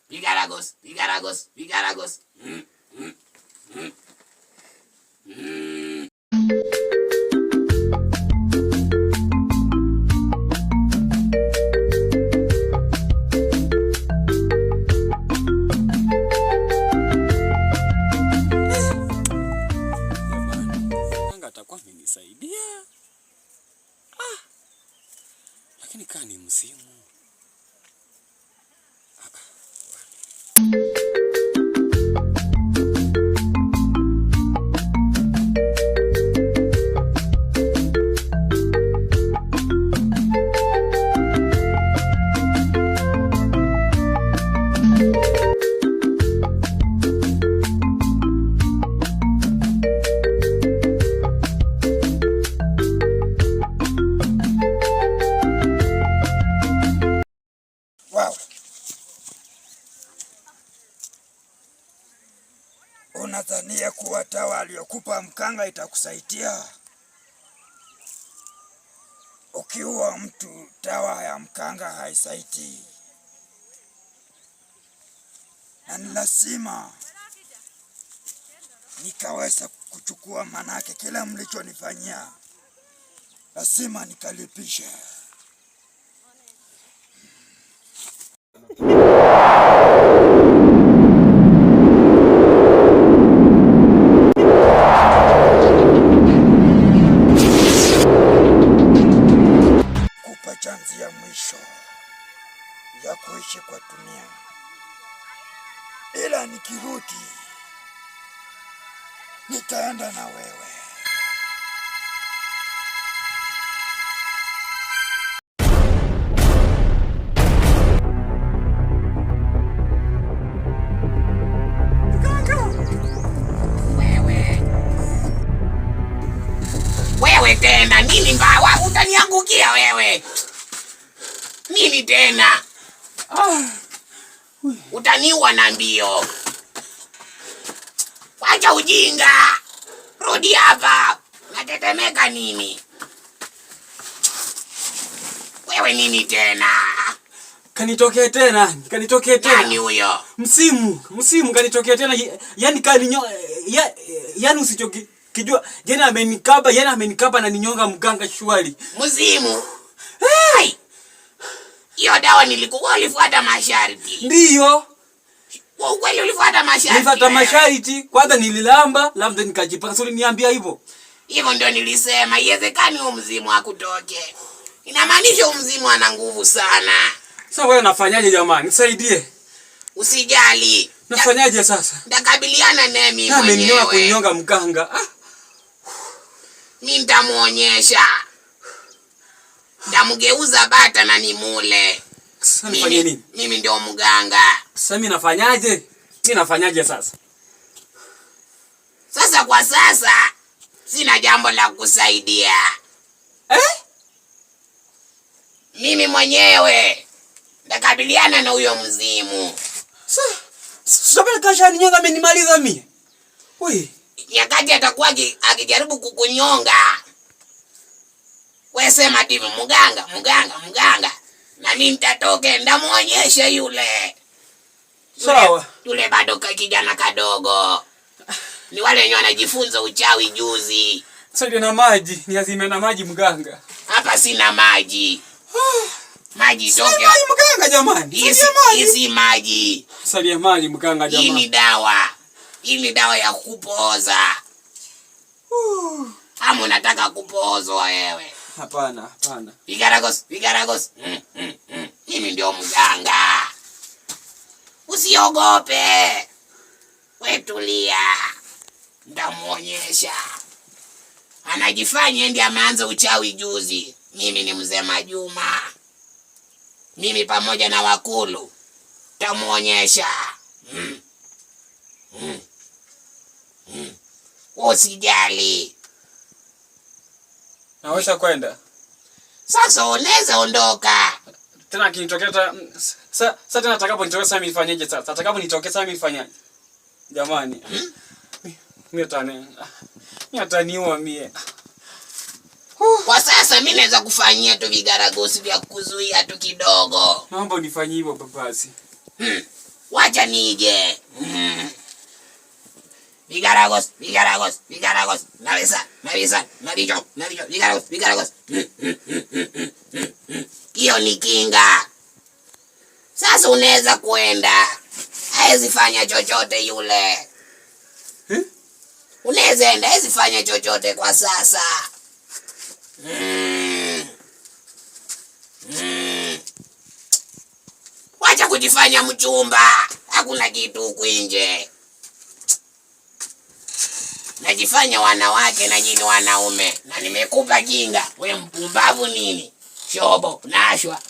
Vigaragos, Vigaragos, Vigaragos. Atakuwa amenisaidia. Lakini kaa ni msimu. Unadhania kuwa dawa aliyokupa mganga itakusaidia? Ukiua mtu, dawa ya mganga haisaidii. Na ni lazima nikaweza kuchukua, manake kila mlichonifanyia lazima nikalipisha. Chanzi ya mwisho ya kuishi kwa dunia, ila nikirudi nitaenda na wewe. Wewe tena nini mbawa? Utaniangukia wewe. Nini tena? Utaniua na mbio. Wacha ujinga. Rudi hapa. Natetemeka nini? Wewe nini tena? Kanitokea tena. Nani huyo? Msimu kanitokea tena. Yani usichokijua. Jana amenikaba na ninyonga mganga shwari. Mzimu. Hey! Hiyo dawa nilikuwa ulifuata masharti. Ndiyo. Kwa ukweli ulifuata masharti. Nilifuata masharti. Kwanza nililamba, labda nikajipaka. Sio niambia hivyo. Hivyo ndio nilisema iwezekani huo mzimu akutoke. Inamaanisha huo mzimu ana nguvu sana. Sasa wewe unafanyaje jamani? Nisaidie. Usijali. Nafanyaje sasa? Nitakabiliana naye mimi mwenyewe. Amenyoa kunyonga mganga. Mimi nitamuonyesha. Nitamgeuza bata na nimule. Sasa nifanye nini? Mimi ndio mganga. Sasa mimi nafanyaje? Mimi nafanyaje sasa? Sasa kwa sasa sina jambo la kusaidia. Mimi mwenyewe nitakabiliana na huyo mzimu. Sasa kasha ninyonga amenimaliza mimi. Wewe, nyakati atakuwa akijaribu kukunyonga. Wewe sema hivi mganga. Na mimi nitatoke ndamuonyesha yule. Sawa. Yule bado kijana kadogo. Ni wale wenye wanajifunza uchawi juzi. Sasa ndio na maji, niazime na maji mganga. Hapa sina maji. Maji toke. Sina maji mganga jamani. Hizi maji. Salia maji mganga jamani. Hii ni dawa. Hii ni dawa ya kupoza. Ama unataka kupozwa wewe? Hapana. Vigaragos. Mimi ndio mganga. Usiogope. Wewe tulia. Ndamuonyesha. Anajifanya ndiye ameanza uchawi juzi. Mimi ni mzee Majuma. Mimi pamoja na wakulu tamuonyesha. Usijali. Naweza kwenda. Sasa unaweza ondoka. Tena akinitokea sasa tena atakaponitokea sasa mimi nifanyaje sasa? Atakaponitokea sasa mimi nifanyaje? Jamani. Mimi ataniua mie. Kwa sasa mimi naweza kufanyia tu vigaragosi vya kuzuia tu kidogo. Naomba unifanyie hivyo babasi. Wacha nije. Vigaragos. Navisa. Navijo. Vigaragos. Hiyo ni kinga. Sasa unaweza kwenda. Haezi fanya chochote yule. Unaweza enda, haezi fanya chochote kwa sasa. Wacha kujifanya mchumba. Hakuna kitu huku nje. Najifanya wanawake na nyinyi wanaume. Na nimekupa kinga. We mpumbavu nini? Shobo, nashwa,